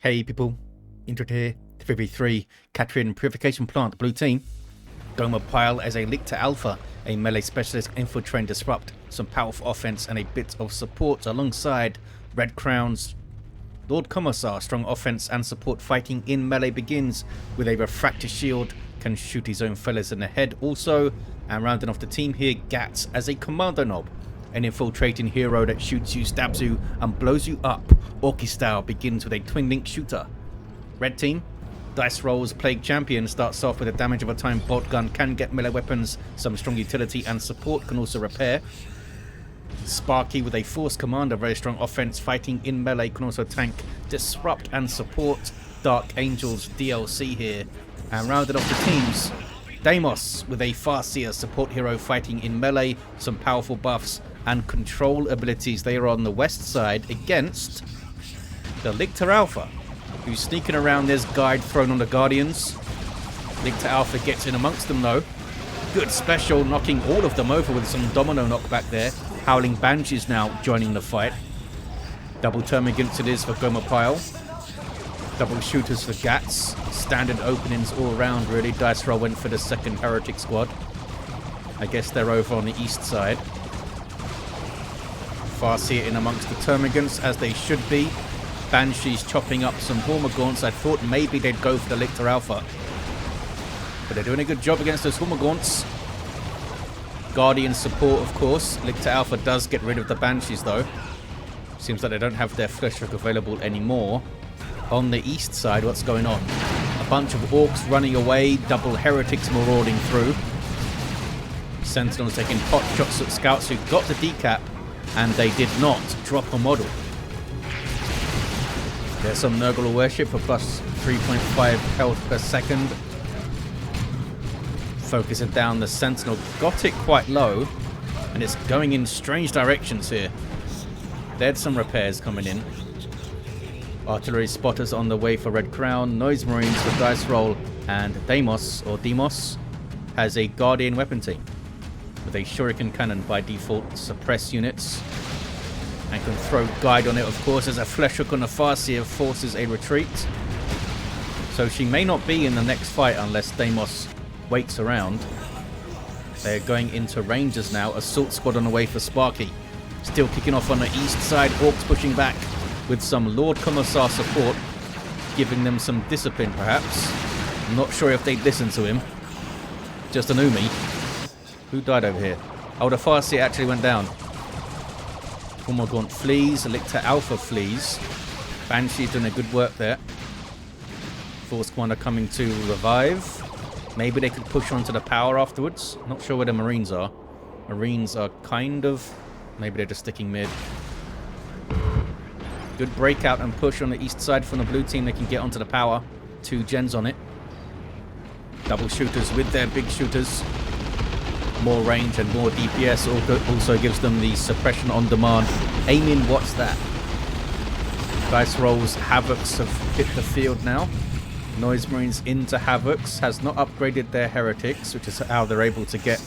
Hey people, Intro here, 3v3, Catherine Purification Plant, blue team. Gomer Pyle as a Lictor Alpha, a melee specialist, infiltrate, disrupt, some powerful offense and a bit of support alongside Red Crowns. Lord Commissar, strong offense and support, fighting in melee, begins with a refractor shield, can shoot his own fellas in the head also. And rounding off the team here, Gatts as a Commando knob, an infiltrating hero that shoots you, stabs you and blows you up. Orky style, begins with a twin link shooter. Red team, dice rolls, Plague Champion, starts off with a damage of a time bolt gun, can get melee weapons, some strong utility and support, can also repair. Sparkky with a Force Commander, very strong offense, fighting in melee, can also tank, disrupt and support. Dark Angels DLC here. And rounded off the teams, Deimos with a Farseer, support hero, fighting in melee, some powerful buffs and control abilities. They are on the west side against the Lictor Alpha, who's sneaking around. There's guide thrown on the Guardians. Lictor Alpha gets in amongst them though. Good special, knocking all of them over with some domino knockback there. Howling Banshees now joining the fight. Double termagants it is for Gomer Pyle. Double shooters for Gatts. Standard openings all around really. Dice roll went for the second Heretic squad. I guess they're over on the east side. Farseer in amongst the termagants as they should be. Banshees chopping up some Hormagaunts. I thought maybe they'd go for the Lictor Alpha, but they're doing a good job against those Hormagaunts. Guardian support, of course. Lictor Alpha does get rid of the Banshees though. Seems like they don't have their flesh hook available anymore. On the east side, what's going on? A bunch of Orks running away. Double Heretics marauding through. Sentinels taking pot shots at scouts who got the decap, and they did not drop a model. There's some Nurgle worship for plus 3.5 health per second. Focusing down the Sentinel. Got it quite low, and it's going in strange directions here. There's some repairs coming in. Artillery spotters on the way for Red Crown. Noise Marines for dice roll. And Deimos, or Deimos, has a Guardian weapon team with a Shuriken cannon by default, suppress units, and can throw guide on it, of course, as a flesh hook on the Farseer forces a retreat. So she may not be in the next fight unless Deimos waits around. They're going into Rangers now. Assault squad on the way for Sparkky. Still kicking off on the east side. Orks pushing back with some Lord Commissar support, giving them some discipline perhaps. I'm not sure if they'd listen to him. Just an Umi. Who died over here? Oh, the Farseer actually went down. Hormagaunt flees. Lictor Alpha flees. Banshee's doing a good work there. Force Commander coming to revive. Maybe they could push onto the power afterwards. Not sure where the Marines are. Marines are kind of... maybe they're just sticking mid. Good breakout and push on the east side from the blue team. They can get onto the power. 2 gens on it. Double shooters with their big shooters. More range and more DPS also gives them the suppression on demand. Aiming, what's that? Dice rolls, Havocs have hit the field now. Noise Marines into Havocs. Has not upgraded their Heretics, which is how they're able to get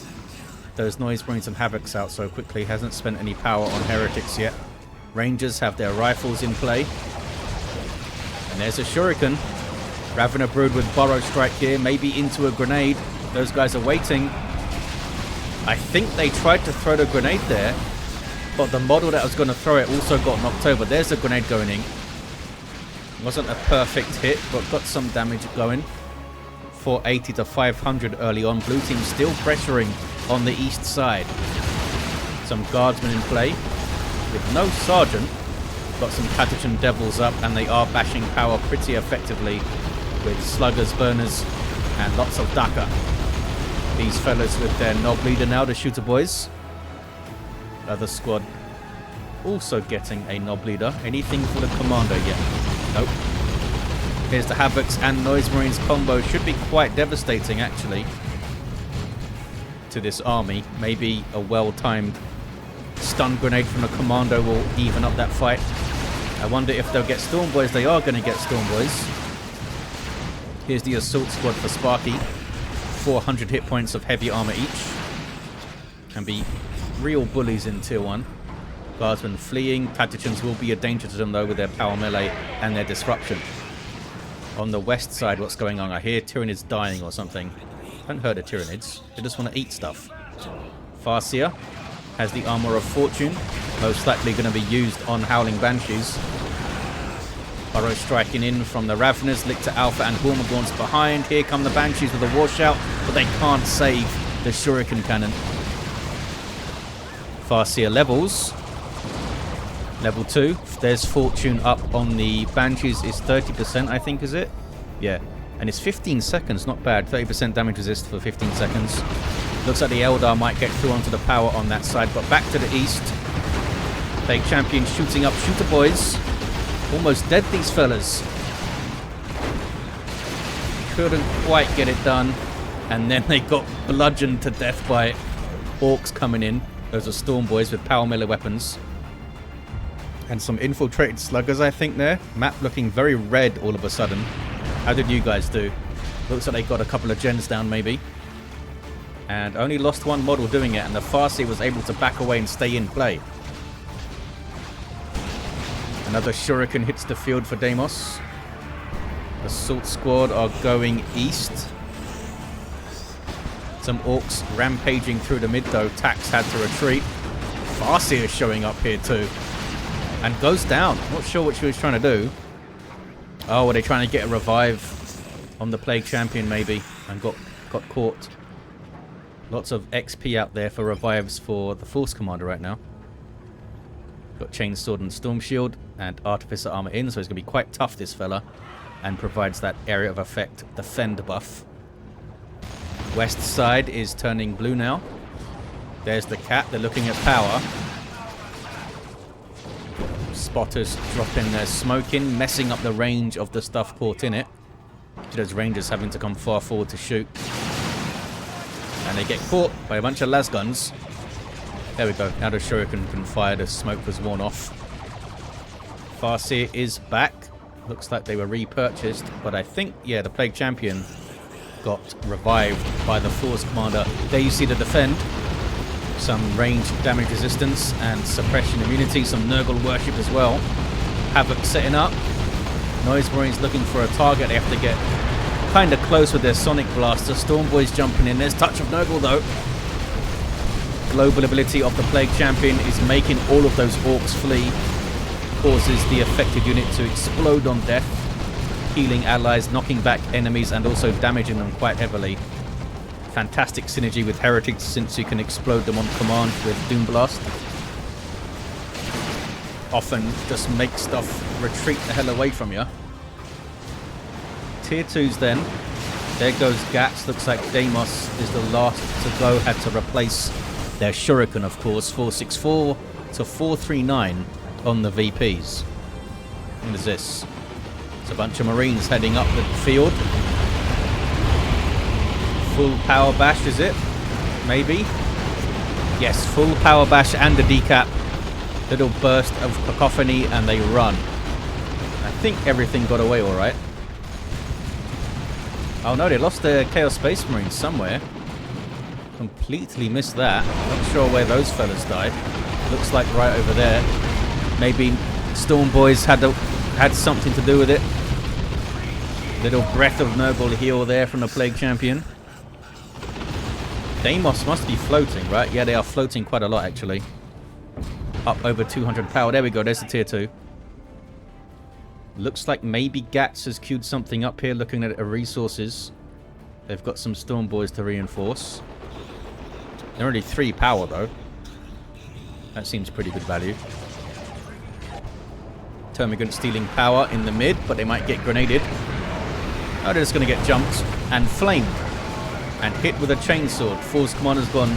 those Noise Marines and Havocs out so quickly. Hasn't spent any power on Heretics yet. Rangers have their rifles in play. And there's a Shuriken. Ravener Brood with Burrow Strike here. Maybe into a grenade. Those guys are waiting. I think they tried to throw the grenade there, but the model that was going to throw it also got knocked over. There's the grenade going in. Wasn't a perfect hit, but got some damage going. 480 to 500 early on. Blue team still pressuring on the east side. Some guardsmen in play with no sergeant. Got some Pathogen Devils up, and they are bashing power pretty effectively with sluggers, burners, and lots of Daka. These fellas with their knob leader now, the shooter boys. Other squad also getting a knob leader. Anything for the Kommando yet? Nope. Here's the Havocs and Noise Marines combo. Should be quite devastating actually to this army. Maybe a well-timed stun grenade from the Kommando will even up that fight. I wonder if they'll get Storm Boys. They are going to get Storm Boys. Here's the assault squad for Sparkky. 400 hit points of heavy armor each. Can be real bullies in tier 1. Guardsmen fleeing. Pathogens will be a danger to them though with their power melee and their disruption. On the west side, what's going on? I hear Tyranids dying or something. Haven't heard of Tyranids. They just want to eat stuff. Farseer has the Armor of Fortune. Most likely going to be used on Howling Banshees. Burrow striking in from the Raveners. Lictor Alpha and Gormagorn's behind. Here come the Banshees with a washout, but they can't save the Shuriken Cannon. Farseer levels. Level 2. There's Fortune up on the Banshees. Is 30%, I think, is it? Yeah. And it's 15 seconds. Not bad. 30% damage resist for 15 seconds. Looks like the Eldar might get through onto the power on that side. But back to the east. Plague Champion shooting up Shooter Boys. Almost dead, these fellas. Couldn't quite get it done. And then they got bludgeoned to death by Orks coming in. Those are Storm Boys with power melee weapons. And some infiltrated sluggers, I think, there. Map looking very red all of a sudden. How did you guys do? Looks like they got a couple of gens down, maybe. And only lost one model doing it. And the Farseer was able to back away and stay in play. Another Shuriken hits the field for Deimos. The Assault Squad are going east. Some Orks rampaging through the mid, though. Tax had to retreat. Farseer is showing up here, too. And goes down. Not sure what she was trying to do. Oh, were they trying to get a revive on the Plague Champion, maybe? And got caught. Lots of XP out there for revives for the Force Commander right now. Got Chainsword and Storm Shield and Artificer Armor in, so it's going to be quite tough, this fella. And provides that area of effect defend buff. West side is turning blue now. There's the cat. They're looking at power. Spotters dropping their smoke in, messing up the range of the stuff caught in it. Those Rangers having to come far forward to shoot. And they get caught by a bunch of las guns. There we go. Now the Shuriken can fire. The smoke was worn off. Farseer is back. Looks like they were repurchased. But I think, yeah, the Plague Champion got revived by the Force Commander. There you see the defend. Some range damage resistance and suppression immunity. Some Nurgle worship as well. Havoc setting up. Noise Marines looking for a target. They have to get kind of close with their Sonic Blaster. Storm Boys jumping in. There's touch of Nurgle though. Global ability of the Plague Champion is making all of those Orks flee. Causes the affected unit to explode on death. Healing allies, knocking back enemies and also damaging them quite heavily. Fantastic synergy with Heretics since you can explode them on command with Doom Blast. Often just make stuff retreat the hell away from you. Tier 2s then. There goes Gatts. Looks like Deimos is the last to go. Had to replace their Shuriken, of course. 464 to 439 on the VPs. What is this? It's a bunch of Marines heading up the field. Full power bash, is it? Maybe? Yes, full power bash and a decap. Little burst of cacophony and they run. I think everything got away alright. Oh no, they lost their Chaos Space Marines somewhere. Completely missed that. Not sure where those fellas died. Looks like right over there. Maybe Storm Boys had something to do with it. Little breath of Nurgle heal there from the Plague Champion. Deimos must be floating, right? Yeah, they are floating quite a lot, actually. Up over 200 power. There we go. There's the tier 2. Looks like maybe Gatts has queued something up here, looking at resources. They've got some Storm Boys to reinforce. They're only 3 power, though. That seems pretty good value. Termagant stealing power in the mid, but they might get grenaded. Oh, they're just going to get jumped and flamed. And hit with a chainsword. Force Commander's gone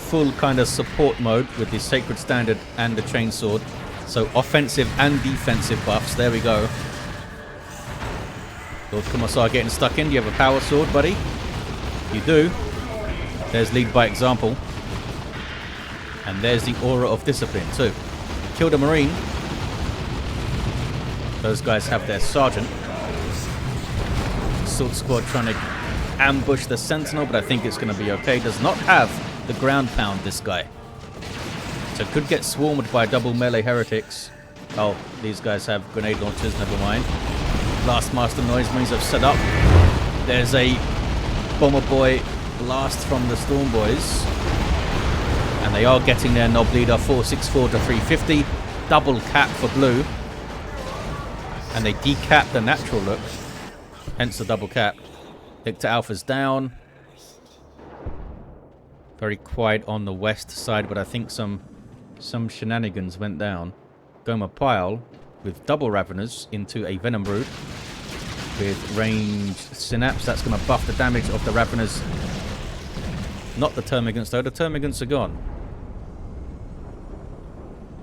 full kind of support mode with the Sacred Standard and the chainsword. So offensive and defensive buffs. There we go. Lord Commissar getting stuck in. Do you have a power sword, buddy? You do. There's lead by example. And there's the aura of discipline too. Killed a Marine. Those guys have their sergeant. Assault Squad trying to ambush the Sentinel, but I think it's going to be okay. Does not have the ground pound, this guy. So could get swarmed by double melee heretics. Oh, these guys have grenade launchers, never mind. Blast Master Noise Marines have set up. There's a Bomber Boy blast from the Storm Boys. And they are getting their Knob Leader 464 to 350. Double cap for blue. And they decap the natural look. Hence the double cap. Lictor Alpha's down. Very quiet on the west side, but I think some shenanigans went down. Gomer Pyle with double Raveners into a Venom Brood with ranged Synapse. That's going to buff the damage of the Raveners. Not the Termagants though. The Termagants are gone.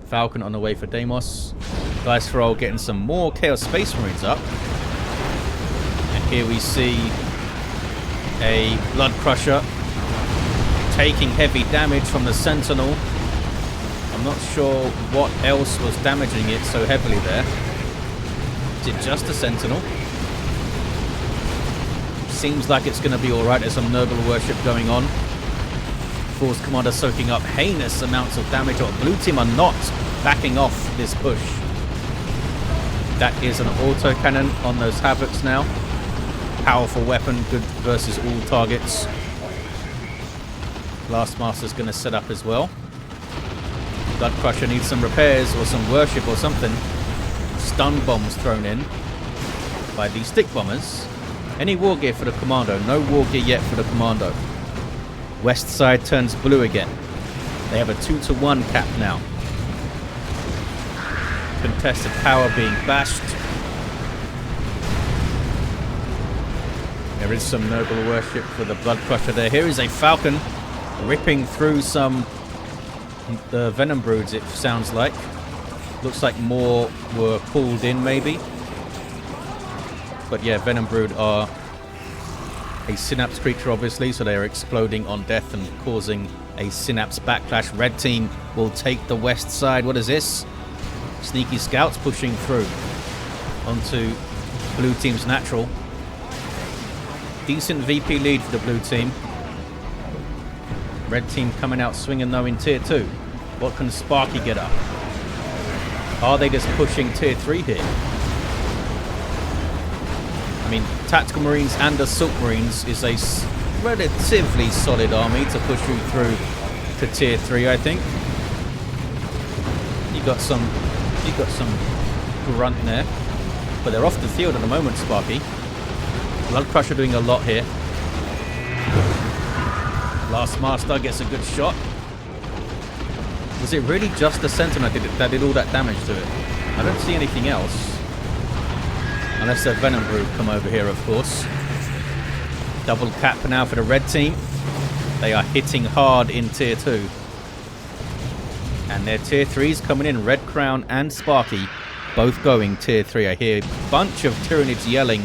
Falcon on the way for Deimos. Dice Roll getting some more Chaos Space Marines up. And here we see a Blood Crusher taking heavy damage from the Sentinel. I'm not sure what else was damaging it so heavily there. Is it just a Sentinel? Seems like it's going to be alright. There's some Noble Worship going on. Force Commander soaking up heinous amounts of damage. Or blue team are not backing off this push. That is an autocannon on those Havocs now. Powerful weapon, good versus all targets. Blastmaster's going to set up as well. Blood Crusher needs some repairs or some worship or something. Stun bombs thrown in by the stick bombers. Any war gear for the Kommando? No war gear yet for the Kommando. West side turns blue again. They have a 2-to-1 cap now. Contested power being bashed. There is some Noble Worship for the Blood Crusher there. Here is a Falcon ripping through some the Venom Broods, it sounds like. Looks like more were pulled in maybe. But yeah, Venom Brood are a Synapse creature obviously, so they are exploding on death and causing a Synapse backlash. Red team will take the west side. What is this? Sneaky Scouts pushing through onto blue team's natural. Decent VP lead for the blue team. Red team coming out swinging though in tier 2. What can Sparkky get up? Are they just pushing tier 3 here? I mean, Tactical Marines and Assault Marines is a relatively solid army to push you through to tier 3, I think. You got some grunt there, but they're off the field at the moment. Sparkky, Blood Crusher doing a lot here. Blast Master gets a good shot. Was it really just the Sentinel that did all that damage to it? I don't see anything else. Unless the Venom Brood come over here, of course. Double cap now for the red team. They are hitting hard in tier 2. And their tier 3s coming in. Red Crown and Sparkky both going tier 3. I hear a bunch of Tyranids yelling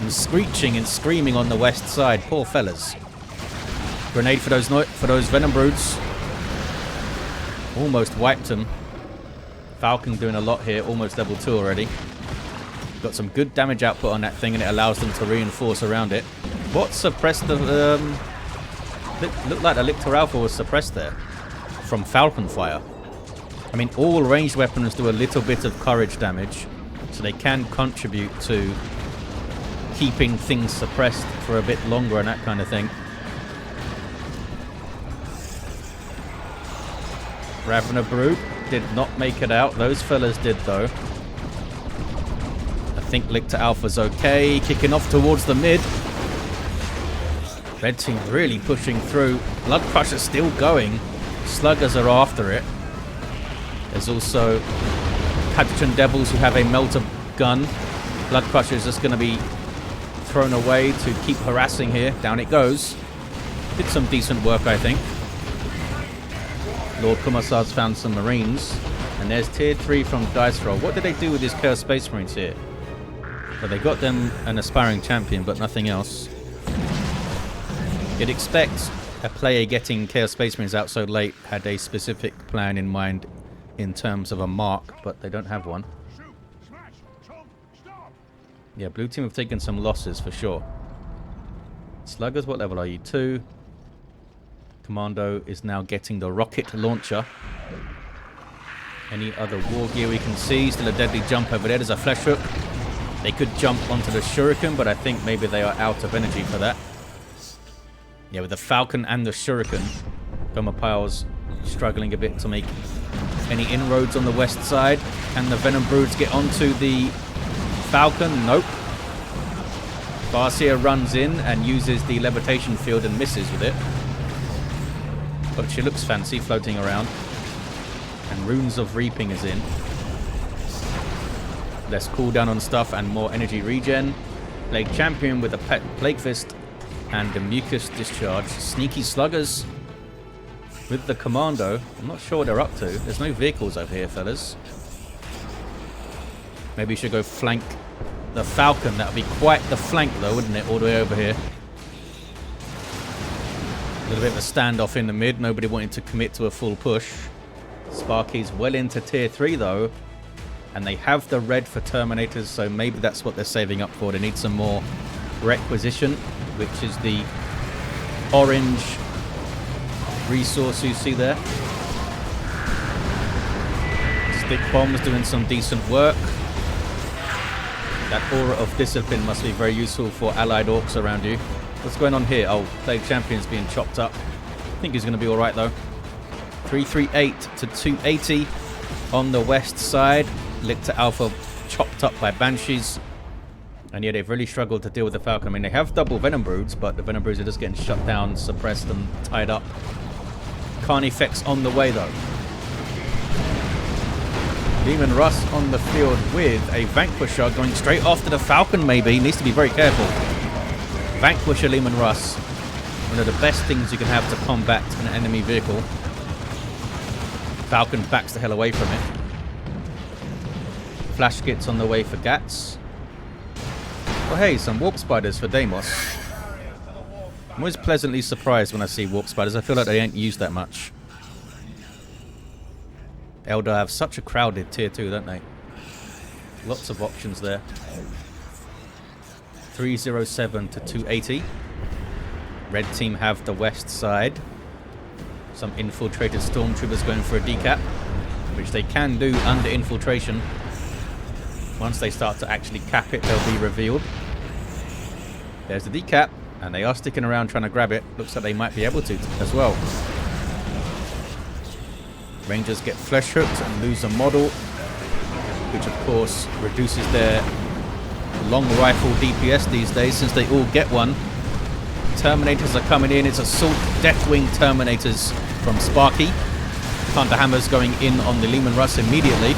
and screeching and screaming on the west side. Poor fellas. Grenade for those Venom Broods. Almost wiped them. Falcon doing a lot here. Almost level 2 already. Got some good damage output on that thing, and it allows them to reinforce around it. What suppressed the... looked like the Lictor Alpha was suppressed there from Falcon fire. I mean, all ranged weapons do a little bit of courage damage, so they can contribute to keeping things suppressed for a bit longer and that kind of thing. Ravener Brood did not make it out. Those fellas did, though. I think Lictor Alpha's okay. Kicking off towards the mid. Red team really pushing through. Blood Crusher's still going. Sluggers are after it. There's also Hadron Devils who have a melter gun. Blood Crusher is just going to be thrown away to keep harassing here. Down it goes. Did some decent work, I think. Lord Commissar's found some Marines. And there's tier 3 from Dice Roll. What did they do with these Chaos Space Marines here? Well, they got them an aspiring champion, but nothing else. You'd expect a player getting Chaos Space Marines out so late had a specific plan in mind in terms of a mark, but they don't have one. Yeah, blue team have taken some losses for sure. Sluggers, what level are you? 2. Kommando is now getting the rocket launcher. Any other war gear we can see? Still a deadly jump over there. There's a flesh hook. They could jump onto the Shuriken, but I think maybe they are out of energy for that. Yeah, with the Falcon and the Shuriken, Gomer Pyle's struggling a bit to make any inroads on the west side. Can the Venom Broods get onto the Falcon? Nope. Farseer runs in and uses the levitation field and misses with it. But she looks fancy floating around. And Runes of Reaping is in. Less cooldown on stuff and more energy regen. Plague Champion with a pet Plague Fist and the Mucus Discharge. Sneaky Sluggers with the Kommando. I'm not sure what they're up to. There's no vehicles over here, fellas. Maybe you should go flank the Falcon. That would be quite the flank, though, wouldn't it? All the way over here. A little bit of a standoff in the mid. Nobody wanting to commit to a full push. Sparky's well into tier 3, though. And they have the red for Terminators, so maybe that's what they're saving up for. They need some more requisition, which is the orange resource you see there. Stick Bombs doing some decent work. That Aura of Discipline must be very useful for allied Orks around you. What's going on here? Oh, Plague Champion's being chopped up. I think he's going to be alright, though. 338 to 280 on the west side. Lictor Alpha chopped up by Banshees. And yeah, they've really struggled to deal with the Falcon. I mean, they have double Venom Broods, but the Venom Broods are just getting shut down, suppressed, and tied up. Carnifex on the way, though. Demon Russ on the field with a Vanquisher going straight after the Falcon, maybe. He needs to be very careful. Vanquisher Demon Russ. One of the best things you can have to combat an enemy vehicle. Falcon backs the hell away from it. Flash Kits on the way for Gatts. Oh hey, some Warp Spiders for Deimos. I'm always pleasantly surprised when I see Warp Spiders. I feel like they ain't used that much. Eldar have such a crowded tier 2, don't they? Lots of options there. 307 to 280. Red team have the west side. Some infiltrated stormtroopers going for a decap, which they can do under infiltration. Once they start to actually cap it, they'll be revealed. There's the decap, and they are sticking around trying to grab it. Looks like they might be able to as well. Rangers get flesh hooked and lose a model, which of course reduces their long rifle DPS these days since they all get one. Terminators are coming in. It's Assault Deathwing Terminators from Sparkky. Thunder Hammers going in on the Leman Russ immediately.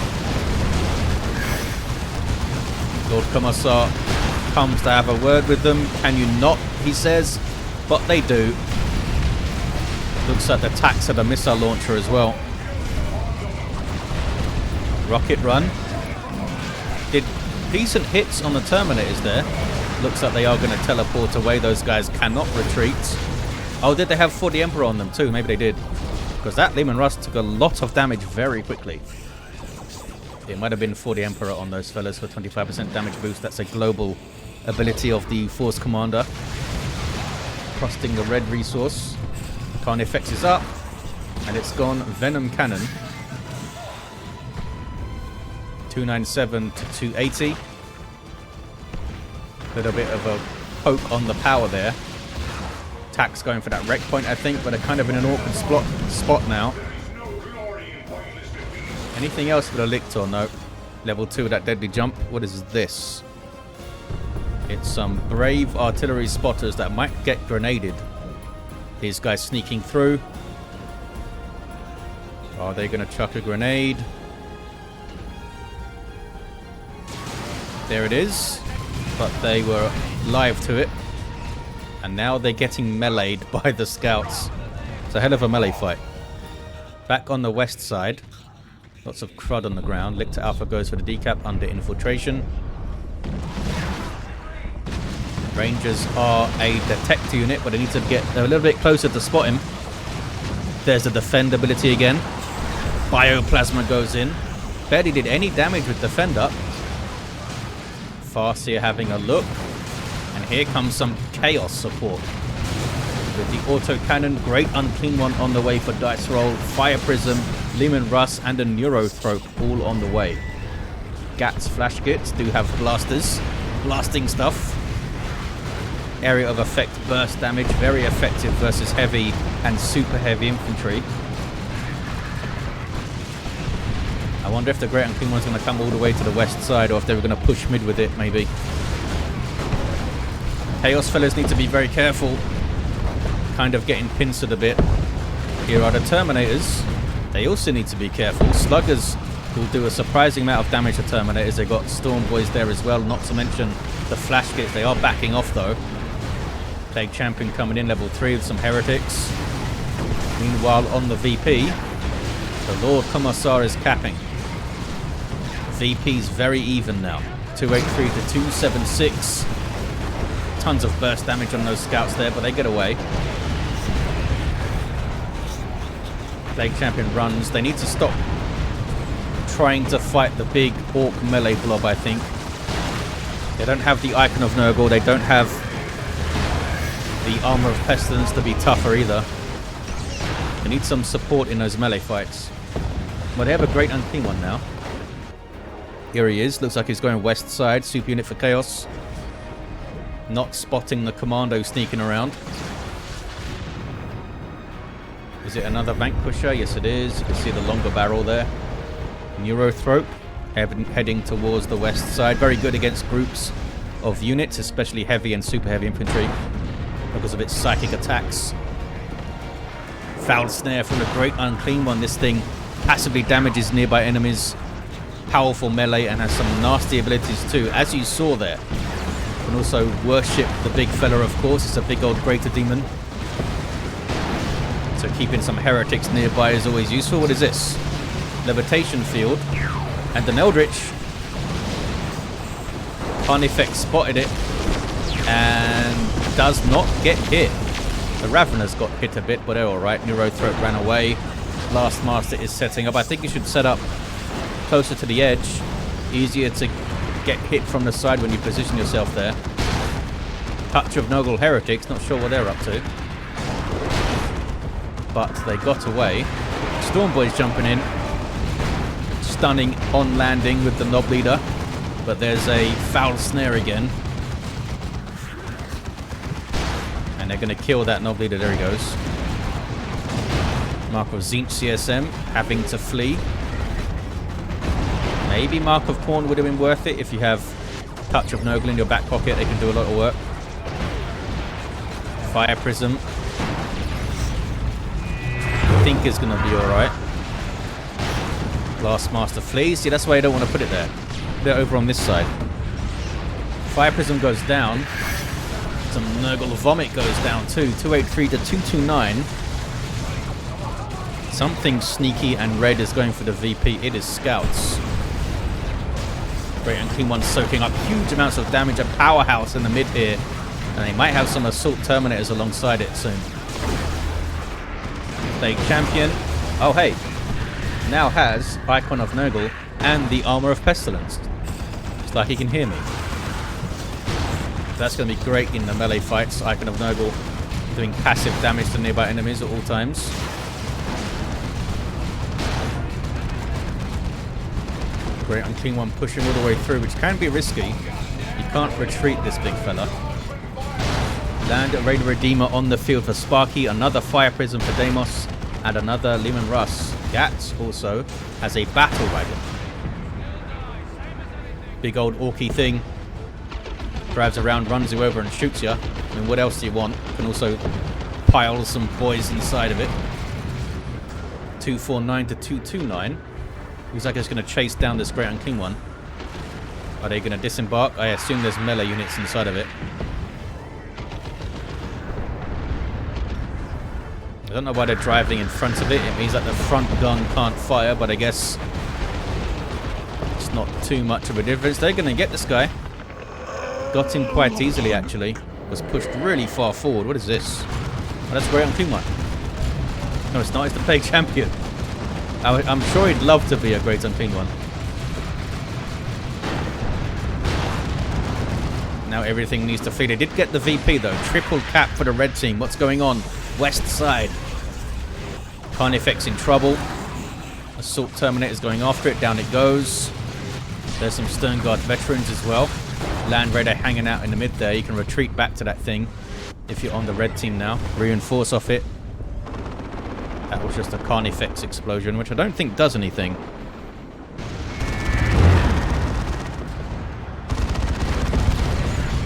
Lord Commissar comes to have a word with them. Can you not, he says, but they do. Looks like the attacks had a missile launcher as well. Rocket run. Did decent hits on the Terminators there. Looks like they are going to teleport away. Those guys cannot retreat. Oh, did they have 40 Emperor on them too? Maybe they did. Because that Leman Russ took a lot of damage very quickly. It might have been 40 Emperor on those fellas for 25% damage boost. That's a global ability of the Force Commander. Trusting the red resource. Carnifex is up. And it's gone Venom Cannon. 297 to 280. Little bit of a poke on the power there. Tack's going for that wreck point, I think, but they're kind of in an awkward spot now. Anything else for the Lictor? No. Level 2 of that deadly jump. What is this? It's some brave artillery spotters that might get grenaded. These guys sneaking through. Are they going to chuck a grenade? There it is. But they were live to it. And now they're getting meleeed by the scouts. It's a hell of a melee fight. Back on the west side. Lots of crud on the ground. Lictor Alpha goes for the decap under infiltration. Rangers are a detect unit, but they need to get a little bit closer to spot him. There's the defend ability again. Bioplasma goes in. Barely did any damage with defender. Farseer having a look. And here comes some chaos support. With the autocannon, great unclean one on the way for dice roll, fire prism, Leman Russ, and a neurothrope all on the way. Gatts flash kits do have blasters. blasting stuff. Area of effect burst damage, very effective versus heavy and super heavy infantry. I wonder if the Great Unclean One's going to come all the way to the west side, or if they were going to push mid with it, maybe. Chaos fellas need to be very careful. Kind of getting pincered a bit. Here are the Terminators. They also need to be careful. Sluggers will do a surprising amount of damage to Terminators. They've got Storm Boys there as well, not to mention the Flash Kits. They are backing off though. Plague Champion coming in level 3 with some Heretics. Meanwhile on the VP, the Lord Commissar is capping. VP's very even now. 283 to 276. Tons of burst damage on those scouts there, but they get away. Plague Champion runs. They need to stop trying to fight the big Orc melee blob, I think. They don't have the Icon of Nurgle. They don't have the Armor of Pestilence to be tougher either. They need some support in those melee fights. Well, they have a Great Unclean One now. Here he is. Looks like he's going west side. Super unit for Chaos. Not spotting the Kommando sneaking around. Is it another Vanquisher? Yes, it is. You can see the longer barrel there. Neurothrope heading towards the west side. Very good against groups of units, especially heavy and super heavy infantry, because of its psychic attacks. Foul Snare from the Great Unclean One. This thing passively damages nearby enemies. Powerful melee and has some nasty abilities too, as you saw there. You can also worship the big fella, of course. It's a big old Greater Demon. So keeping some Heretics nearby is always useful. What is this? Levitation Field. And an Eldritch. Carnifex spotted it and does not get hit. The Raveners got hit a bit, but they're alright. Neurothrope ran away. Last Master is setting up. I think you should set up closer to the edge. Easier to get hit from the side when you position yourself there. Touch of Nurgle Heretics. Not sure what they're up to. But they got away. Storm Boys jumping in. Stunning on landing with the Knob Leader. But there's a Foul Snare again. And they're going to kill that Knob Leader. There he goes. Mark of Tzeentch CSM having to flee. Maybe Mark of Khorne would have been worth it if you have Touch of Nurgle in your back pocket. They can do a lot of work. Fire Prism. I think it's going to be alright. Last Master flees. See, that's why I don't want to put it there. Put it over on this side. Fire Prism goes down. Some Nurgle Vomit goes down too. 283 to 229. Something sneaky and red is going for the VP. It is Scouts. Great Unclean One soaking up huge amounts of damage. A powerhouse in the mid here. And they might have some Assault Terminators alongside it soon. Plague Champion. Oh, hey. Now has Icon of Nurgle and the Armor of Pestilence. It's like he can hear me. That's going to be great in the melee fights. Icon of Nurgle doing passive damage to nearby enemies at all times. Great Unclean One pushing all the way through, which can be risky. You can't retreat this big fella. Land a Raider Redeemer on the field for Sparkky. Another Fire Prism for Deimos. And another Leman Russ. Gatts also has a Battle Wagon. Big old orky thing. Drives around, runs you over and shoots you. I mean, what else do you want? You can also pile some boys inside of it. 249 to 229. Looks like it's going to chase down this Great Unclean One. Are they going to disembark? I assume there's melee units inside of it. I don't know why they're driving in front of it. It means that the front gun can't fire, but I guess it's not too much of a difference. They're going to get this guy. Got him quite easily, actually. Was pushed really far forward. What is this? Oh, that's Great Unclean One. No, it's not. It's the Plague Champion. I'm sure he'd love to be a Great Unclean One. Now everything needs to flee. They did get the VP, though. Triple cap for the red team. What's going on? West side. Carnifex in trouble. Assault Terminator's going after it. Down it goes. There's some Sternguard veterans as well. Land Raider hanging out in the mid there. You can retreat back to that thing if you're on the red team now. Reinforce off it. That was just a Carnifex explosion, which I don't think does anything.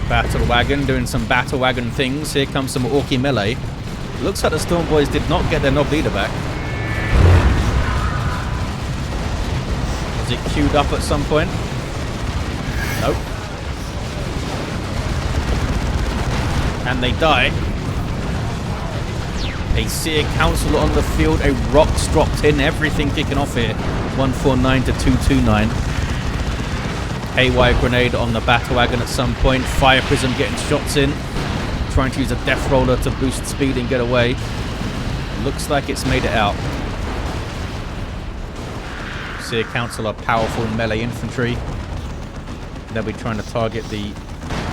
Battle Wagon doing some Battle Wagon things. Here comes some Orky melee. Looks like the Storm Boys did not get their Nob Leader back. Was it queued up at some point? Nope. And they die. A Seer Council on the field. A Rocks dropped in. Everything kicking off here. 149 to 229. Haywire Grenade on the Battle Wagon at some point. Fire Prism getting shots in. Trying to use a Death Roller to boost speed and get away. Looks like it's made it out. Seer Council are powerful melee infantry. They'll be trying to target the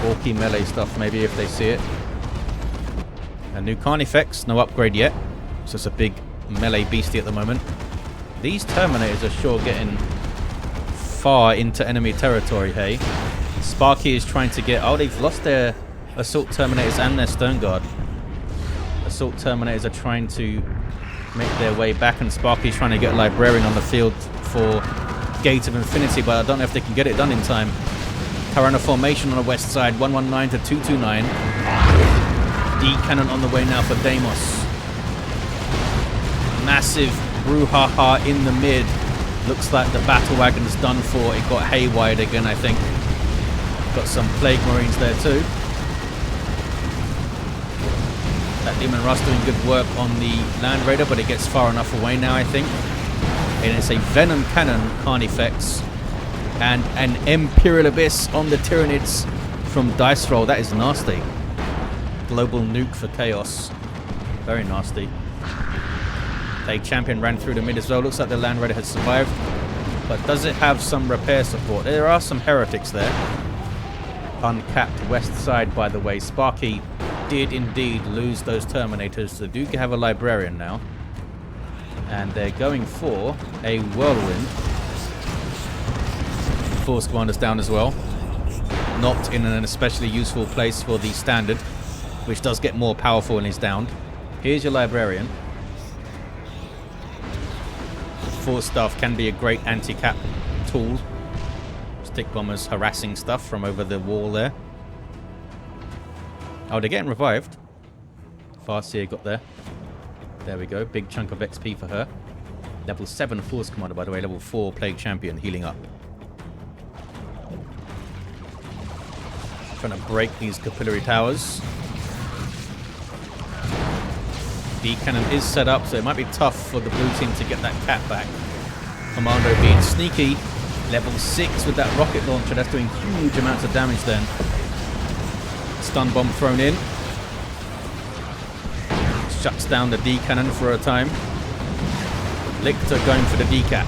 Orky melee stuff maybe if they see it. A new Carnifex, no upgrade yet. It's just a big melee beastie at the moment. These Terminators are sure getting far into enemy territory, hey? Sparkky is trying to get... Oh, they've lost their Assault Terminators and their Stern Guard. Assault Terminators are trying to make their way back, and Sparky's trying to get Librarian on the field for Gate of Infinity, but I don't know if they can get it done in time. Tyranids formation on the west side, 119 to 229. D-Cannon on the way now for Deimos. Massive brouhaha in the mid. Looks like the Battle Wagon's done for. It got haywired again, I think. Got some Plague Marines there too. That Demon Rust doing good work on the Land Raider, but it gets far enough away now, I think. And it's a Venom Cannon Carnifex and an Imperial Abyss on the Tyranids from Dice Roll. That is nasty. Global nuke for chaos. Very nasty. A champion ran through the mid as well. Looks like the Land Raider has survived. But does it have some repair support? There are some heretics there. Uncapped west side, by the way. Sparky did indeed lose those Terminators. They do have a Librarian now. And they're going for a Whirlwind. Force Commander's down as well. Not in an especially useful place for the Standard, which does get more powerful when he's downed. Here's your Librarian. Force Staff can be a great anti-cap tool. Stick Bombers harassing stuff from over the wall there. Oh, they're getting revived. Farseer got there. There we go. Big chunk of XP for her. Level 7 Force Commander, by the way. Level 4 Plague Champion healing up. Trying to break these capillary towers. D-Cannon is set up, so it might be tough for the blue team to get that cap back. Kommando being sneaky. Level 6 with that rocket launcher. That's doing huge amounts of damage then. Stun bomb thrown in. Shuts down the D-Cannon for a time. Lictor going for the D-Cap.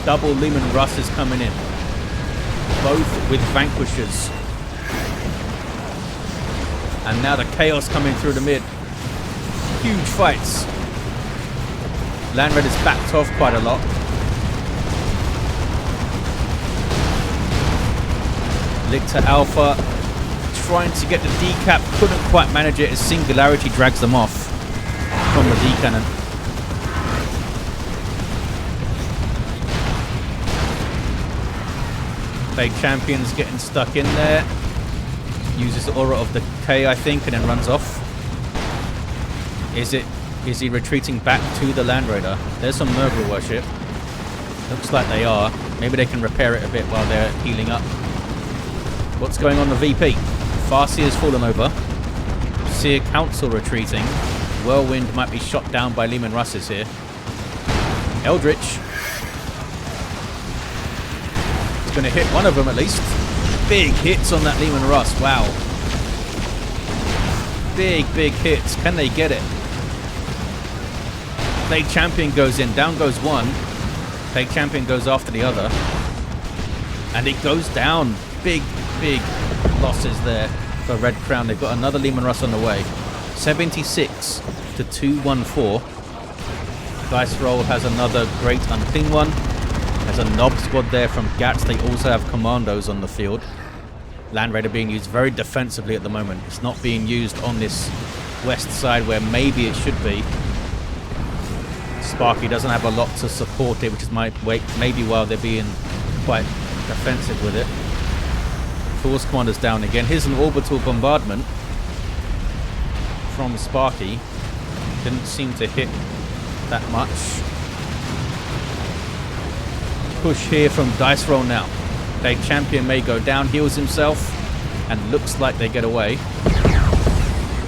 Double Lehman Russ is coming in. Both with Vanquishers. And now the Chaos coming through the mid. Huge fights. Land Raider's backed off quite a lot. Lictor Alpha trying to get the D-Cap. Couldn't quite manage it as Singularity drags them off from the D-Cannon. Plague Champion's getting stuck in there. Uses the Aura of the K, I think, and then runs off. Is he retreating back to the Land Raider? There's some Nurgle worship. Looks like they are. Maybe they can repair it a bit while they're healing up. What's going on the VP? Farseer's fallen over. Seer Council retreating. Whirlwind might be shot down by Lehman Russes here. Eldritch. It's going to hit one of them at least. Big hits on that Lehman Russ. Wow. Big hits. Can they get it? Plague Champion goes in. Down goes one. Plague Champion goes after the other. And it goes down. Big losses there for Red Crown. They've got another Lehman Russ on the way. 76 to 214. Dice Roll has another great unclean one. There's a Nob squad there from Gatts. They also have Commandos on the field. Land Raider being used very defensively at the moment. It's not being used on this west side where maybe it should be. Sparkky doesn't have a lot to support it, which is maybe why they're being quite defensive with it. Force Commander's down again. Here's an orbital bombardment from Sparkky. Didn't seem to hit that much. Push here from Dice Roll now. Their champion may go down, heals himself, and looks like they get away.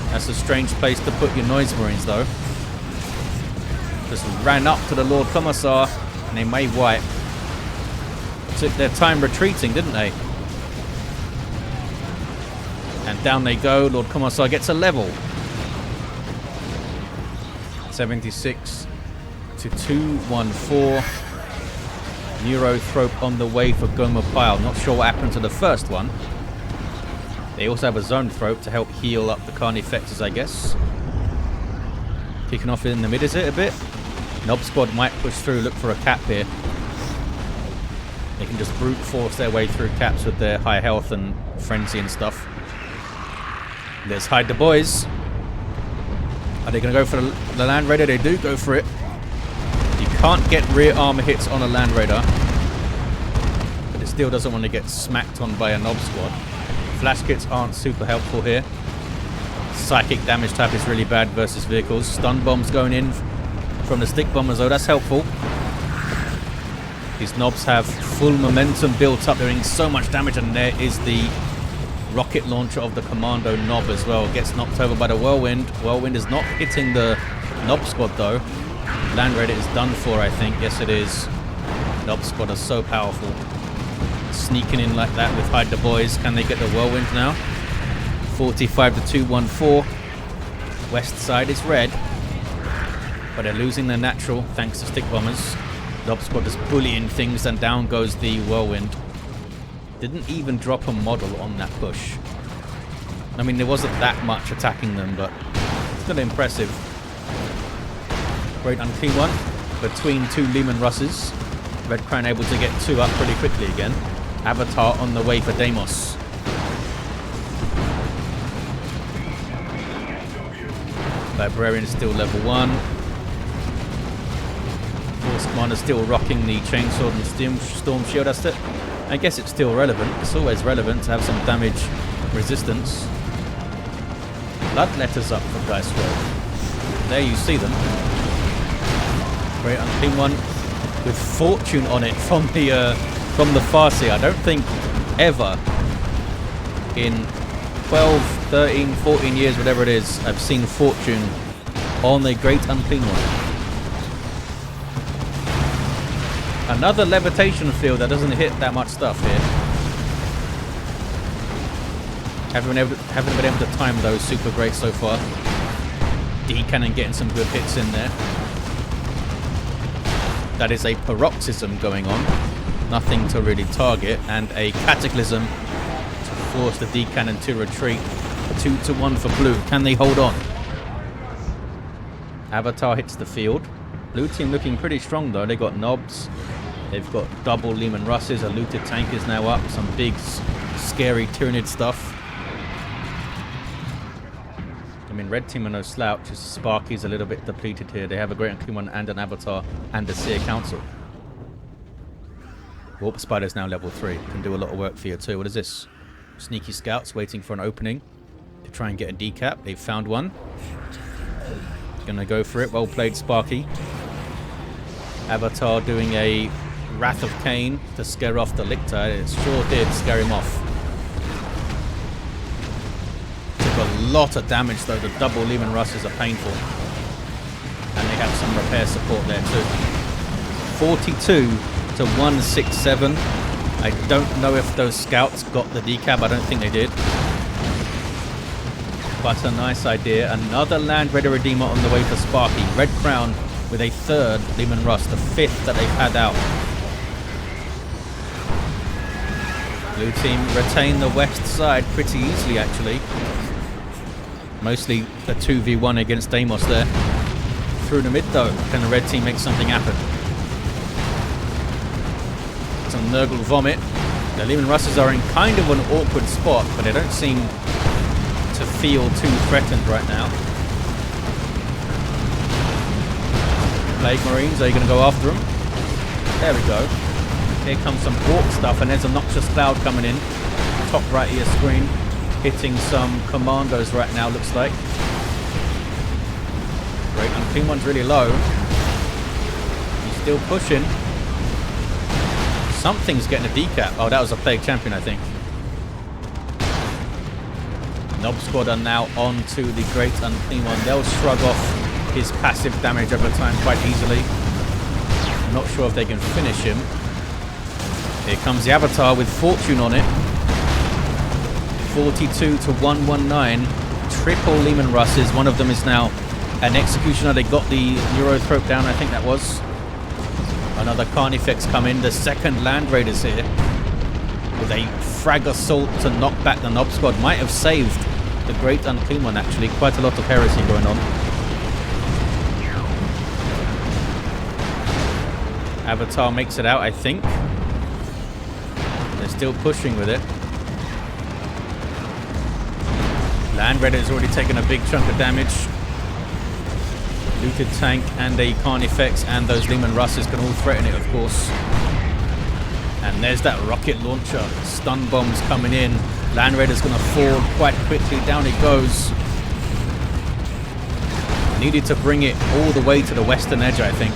That's a strange place to put your Noise Marines, though. Just ran up to the Lord Commissar, and they may wipe. Took their time retreating, didn't they? And down they go. Lord Commissar gets a level. 76 to 214. Neurothrope on the way for Gomer Pyle. Not sure what happened to the first one. They also have a Zone Thrope to help heal up the Carnifexes, I guess. Kicking off in the mid, is it, a bit? Nob Squad might push through, look for a cap here. They can just brute force their way through caps with their high health and frenzy and stuff. Let's hide the boys. Are they going to go for the Land Raider? They do go for it. You can't get rear armor hits on a Land Raider, but it still doesn't want to get smacked on by a Nob Squad. Flash kits aren't super helpful here. Psychic damage type is really bad versus vehicles. Stun bombs going in from the stick bombers, though. That's helpful. These Nobs have full momentum built up. They're doing so much damage, and there is the rocket launcher of the Kommando Nob as well. Gets knocked over by the Whirlwind. Whirlwind is not hitting the Nob Squad, though. Land Raider is done for, I think. Yes, it is. Nob Squad are so powerful. Sneaking in like that with Hide the Boys. Can they get the Whirlwind now? 45 to 214. West side is red, but they're losing their natural thanks to stick bombers. Nob Squad is bullying things, and down goes the Whirlwind. Didn't even drop a model on that push. I mean, there wasn't that much attacking them, but still impressive. Great unclean one between two Lehman Russes. Red Crown able to get two up pretty quickly again. Avatar on the way for Deimos. Librarian is still level 1. Force Commander still rocking the Chainsword and Storm Shield. That's it. I guess it's still relevant. It's always relevant to have some damage resistance. Bloodletter's up for Dice Roll. There you see them. Great unclean one with Fortune on it from the Farseer. I don't think ever in 12, 13, 14 years, whatever it is, I've seen Fortune on a Great Unclean one. Another levitation field that doesn't hit that much stuff here. Haven't been able to time those super great so far. D-Cannon getting some good hits in there. That is a Paroxysm going on. Nothing to really target. And a Cataclysm to force the D-Cannon to retreat. 2 to 1 for blue. Can they hold on? Avatar hits the field. Blue team looking pretty strong though. They got Nobs. They've got double Lehman Russes. A looted tank is now up. Some big, scary Tyranid stuff. I mean, red team are no slouch. Sparky's a little bit depleted here. They have a Great Unclean One and an Avatar and a Seer Council. Warp Spider's now level 3. Can do a lot of work for you too. What is this? Sneaky Scouts waiting for an opening to try and get a decap. They've found one. Gonna go for it. Well played, Sparkky. Avatar doing a Wrath of Cain to scare off the Lictor. It sure did scare him off. Took a lot of damage though. The double Lehman Russes are painful. And they have some repair support there too. 42 to 167. I don't know if those scouts got the decap. I don't think they did. But a nice idea. Another Land Raider Redeemer on the way for Sparkky. Red Crown with a third Lehman Russ, the 5th that they've had out. Blue team retain the west side pretty easily, actually. Mostly the 2v1 against Deimos there. Through the mid, though. Can the red team make something happen? Some Nurgle Vomit. The Leman Russes are in kind of an awkward spot, but they don't seem to feel too threatened right now. Plague Marines, are you going to go after them? There we go. Here comes some Ork stuff, and there's a Noxious Cloud coming in. Top right of your screen. Hitting some Commandos right now, looks like. Great, and Clean One's really low. He's still pushing. Something's getting a decap. Oh, that was a Plague Champion, I think. Nob Squad are now on to the Great Unclean One. They'll shrug off his passive damage over time quite easily. I'm not sure if they can finish him. Here comes the Avatar with Fortune on it. 42 to 119. Triple Leman Russes. One of them is now an Executioner. They got the Neurothrope down, I think that was. Another Carnifex come in. The second Land Raiders here. With a Frag Assault to knock back the Nob Squad. Might have saved the Great Unclean One, actually. Quite a lot of heresy going on. Avatar makes it out, I think. They're still pushing with it. Land Raider has already taken a big chunk of damage. Looted Tank and a Carnifex and those Leman Russes can all threaten it, of course. And there's that rocket launcher. Stun bombs coming in. Land Raider's going to fall quite quickly. Down it goes. Needed to bring it all the way to the western edge, I think.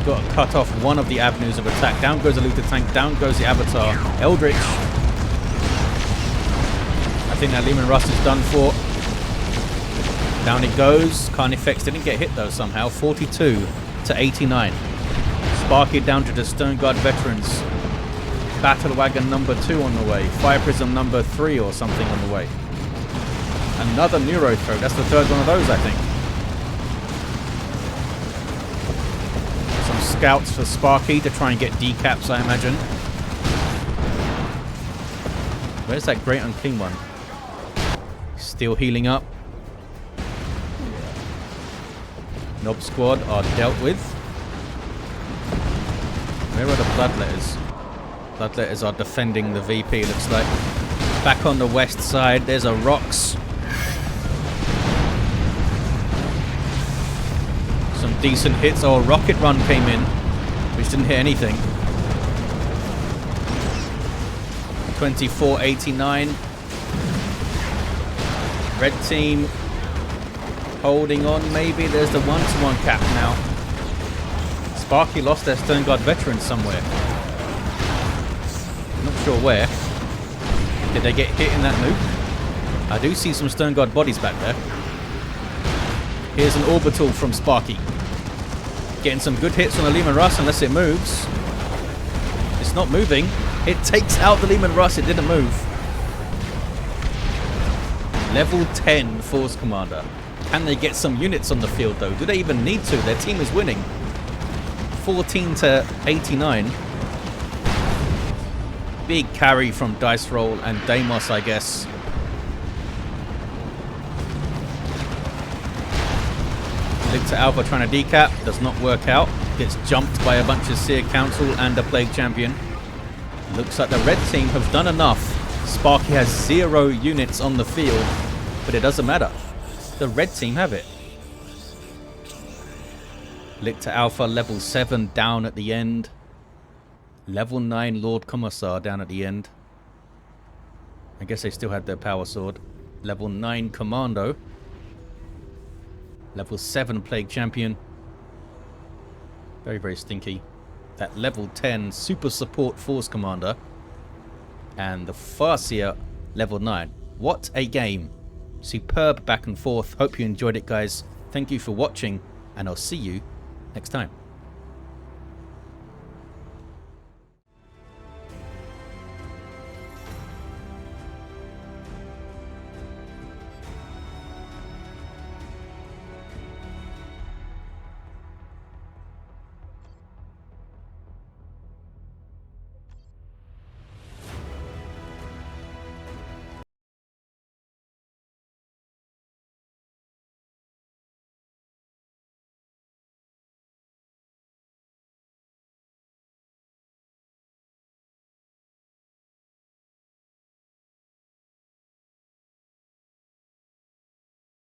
Got to cut off one of the avenues of attack. Down goes the Looted Tank. Down goes the Avatar. Eldritch. I think that Leman Russ is done for. Down it goes. Carnifex didn't get hit though somehow. 42 to 89. Sparkky down to the Stone Guard veterans. Battle Wagon number 2 on the way. Fire Prism number 3 or something on the way. Another Neurothrope. That's the third one of those, I think. Some scouts for Sparkky to try and get decaps, I imagine. Where's that Great Unclean One? Still healing up. Nob Squad are dealt with. Where are the Bloodletters? Bloodletters are defending the VP, looks like. Back on the west side, there's a Rocks. Some decent hits. Oh, a Rocket Run came in, which didn't hit anything. 2489. Red team holding on, maybe. There's the 1-to-1 cap now. Sparkky lost their Stone Guard veterans somewhere. Not sure where. Did they get hit in that nuke? I do see some Stone Guard bodies back there. Here's an orbital from Sparkky. Getting some good hits on the Leman Russ unless it moves. It's not moving. It takes out the Leman Russ. It didn't move. Level 10 Force Commander. Can they get some units on the field though? Do they even need to? Their team is winning. 14 to 89. Big carry from Dice Roll and Deimos, I guess. Lictor Alpha trying to decap. Does not work out. Gets jumped by a bunch of Seer Council and a Plague Champion. Looks like the red team have done enough. Sparkky has 0 units on the field, but it doesn't matter. The red team have it. Lictor Alpha level 7 down at the end. Level 9 Lord Commissar down at the end. I guess they still had their power sword. Level 9 Kommando. Level 7 Plague Champion. Very, very stinky. That level 10 Super Support Force Commander. And the Farseer level 9. What a game. Superb back and forth. Hope you enjoyed it, guys. Thank you for watching, and I'll see you next time.